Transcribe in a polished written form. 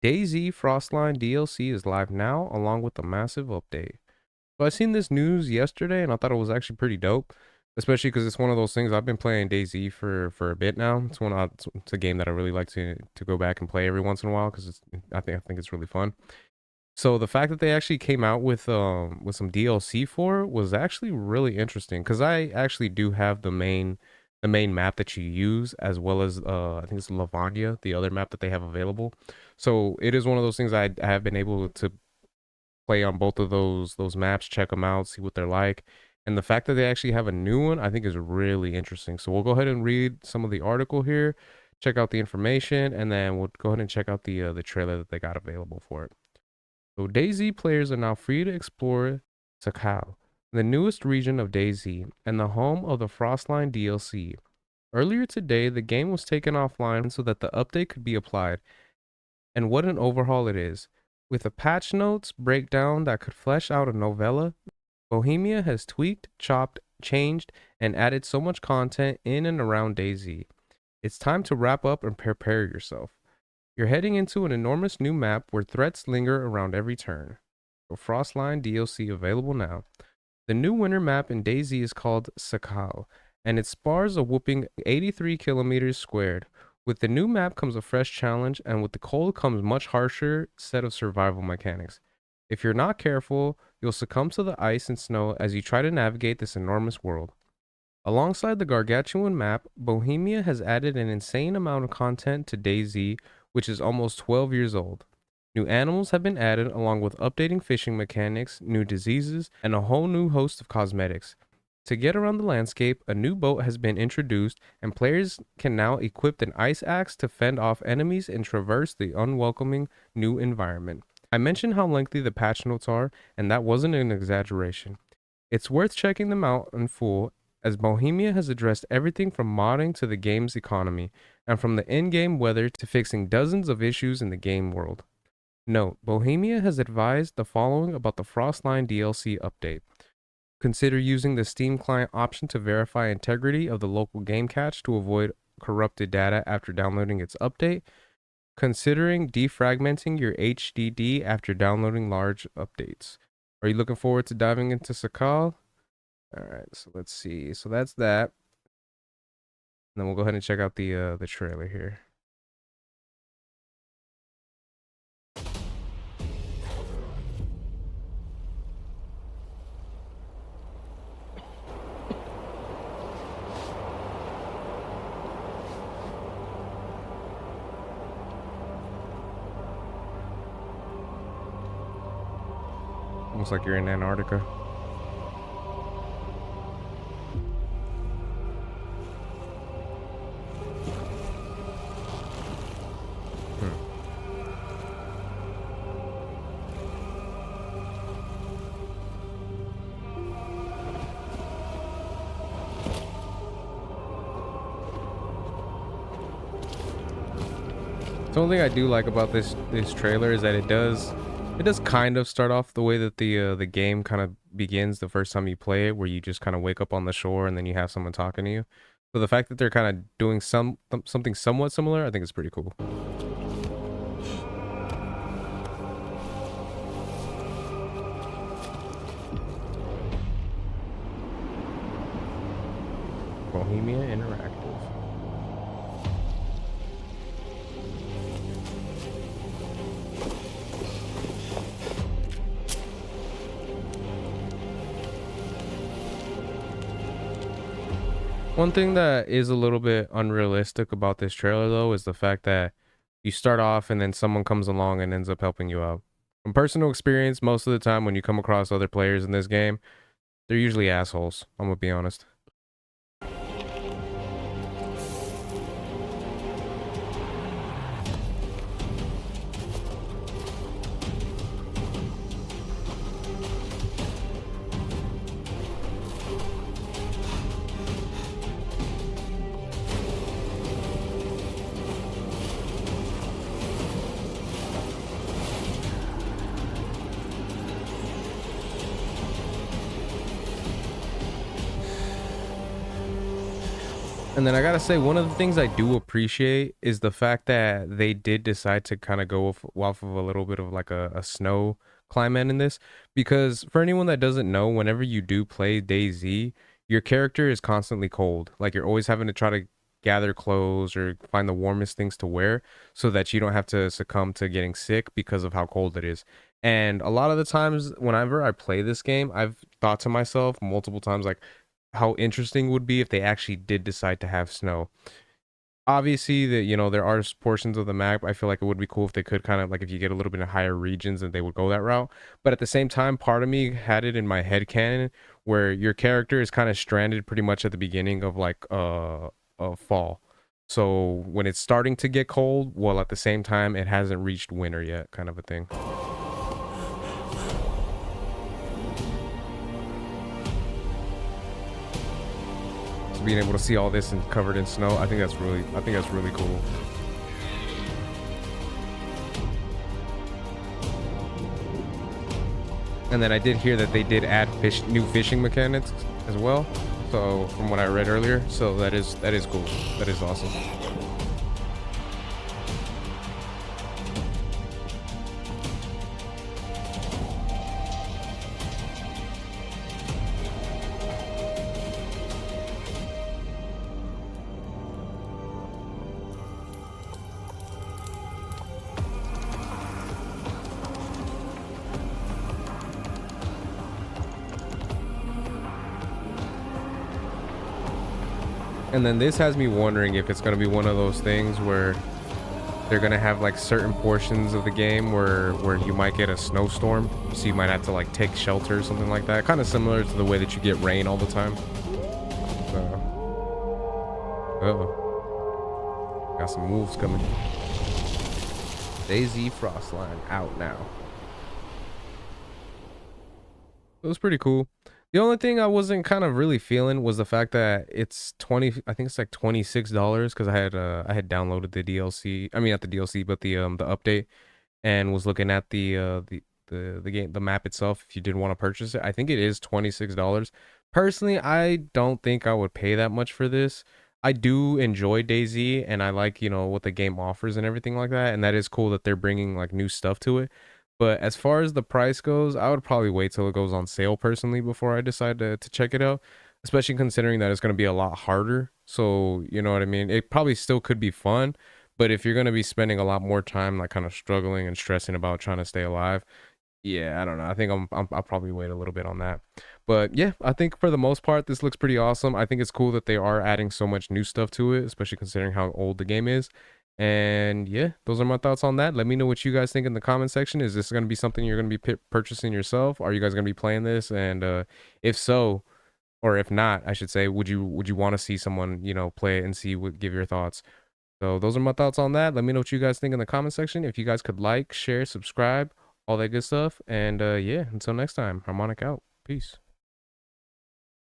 DayZ Frostline DLC is live now, along with a massive update. So I seen this news yesterday, and I thought it was actually pretty dope, especially because it's one of those things. I've been playing DayZ for a bit now. It's a game that I really like to go back and play every once in a while because I think it's really fun. So the fact that they actually came out with some DLC for it was actually really interesting because I actually do have the main map that you use, as well as I think it's Lavanya, the other map that they have available. So it is one of those things I have been able to play on both of those maps, check them out, see what they're like. And the fact that they actually have a new one, I think is really interesting. So we'll go ahead and read some of the article here, check out the information, and then we'll go ahead and check out the trailer that they got available for it. So DayZ players are now free to explore Sakal, the newest region of DayZ and the home of the Frostline DLC. Earlier today, the game was taken offline so that the update could be applied, and what an overhaul it is. With a patch notes breakdown that could flesh out a novella, Bohemia has tweaked, chopped, changed, and added so much content in and around DayZ. It's time to wrap up and prepare yourself. You're heading into an enormous new map where threats linger around every turn. So Frostline DLC available now. The new winter map in DayZ is called Sakal, and it spars a whooping 83 kilometers squared. With the new map comes a fresh challenge, and with the cold comes much harsher set of survival mechanics. If you're not careful, you'll succumb to the ice and snow as you try to navigate this enormous world. Alongside the gargantuan map, Bohemia has added an insane amount of content to DayZ, which is almost 12 years old. New animals have been added along with updating fishing mechanics, new diseases, and a whole new host of cosmetics. To get around the landscape, a new boat has been introduced, and players can now equip an ice axe to fend off enemies and traverse the unwelcoming new environment. I mentioned how lengthy the patch notes are, and that wasn't an exaggeration. It's worth checking them out in full, as Bohemia has addressed everything from modding to the game's economy, and from the in-game weather to fixing dozens of issues in the game world. Note, Bohemia has advised the following about the Frostline DLC update. Consider using the Steam client option to verify integrity of the local game cache to avoid corrupted data after downloading its update. Considering defragmenting your HDD after downloading large updates. Are you looking forward to diving into Sakal? Alright, so let's see. So that's that. And then we'll go ahead and check out the trailer here. Almost like you're in Antarctica. The only thing I do like about this trailer is that it does kind of start off the way that the game kind of begins the first time you play it, where you just kind of wake up on the shore and then you have someone talking to you. So the fact that they're kind of doing something somewhat similar, I think is pretty cool. Bohemia Interactive. One thing that is a little bit unrealistic about this trailer, though, is the fact that you start off and then someone comes along and ends up helping you out. From personal experience, most of the time when you come across other players in this game, they're usually assholes. I'm gonna be honest. And then I gotta say, one of the things I do appreciate is the fact that they did decide to kind of go off of a little bit of like a snow climate in this. Because for anyone that doesn't know, whenever you do play DayZ, your character is constantly cold. Like you're always having to try to gather clothes or find the warmest things to wear so that you don't have to succumb to getting sick because of how cold it is. And a lot of the times, whenever I play this game, I've thought to myself multiple times, like, how interesting would be if they actually did decide to have snow. Obviously, that there are portions of the map. I feel like it would be cool if they could kind of like if you get a little bit of higher regions and they would go that route. But at the same time, part of me had it in my head canon where your character is kind of stranded pretty much at the beginning of like a fall. So when it's starting to get cold, while at the same time it hasn't reached winter yet, kind of a thing. Being able to see all this and covered in snow, I think that's really cool. And then I did hear that they did add new fishing mechanics as well. So from what I read earlier, so that is cool. That is awesome. And then this has me wondering if it's going to be one of those things where they're going to have like certain portions of the game where you might get a snowstorm, so you might have to like take shelter or something like that, kind of similar to the way that you get rain all the time. So got some moves coming. DayZ Frostline out now. It was pretty cool. The only thing I wasn't kind of really feeling was the fact that it's I think it's like $26 because I had downloaded the DLC. I mean, not the DLC, but the update, and was looking at the game, the map itself. If you did want to purchase it, I think it is $26. Personally, I don't think I would pay that much for this. I do enjoy DayZ, and I like what the game offers and everything like that, and that is cool that they're bringing like new stuff to it. But as far as the price goes, I would probably wait till it goes on sale personally before I decide to check it out, especially considering that it's going to be a lot harder. So, you know what I mean? It probably still could be fun, but if you're going to be spending a lot more time like kind of struggling and stressing about trying to stay alive, yeah, I don't know. I think I'll probably wait a little bit on that. But yeah, I think for the most part, this looks pretty awesome. I think it's cool that they are adding so much new stuff to it, especially considering how old the game is. And yeah, those are my thoughts on that. Let me know what you guys think in the comment section. Is this going to be something you're going to be purchasing yourself? Are you guys going to be playing this? And if so, or if not, I should say, would you want to see someone play it and see what give your thoughts? So those are my thoughts on that. Let me know what you guys think in the comment section. If you guys could like, share, subscribe, all that good stuff. And yeah, until next time, Harmonic out. Peace.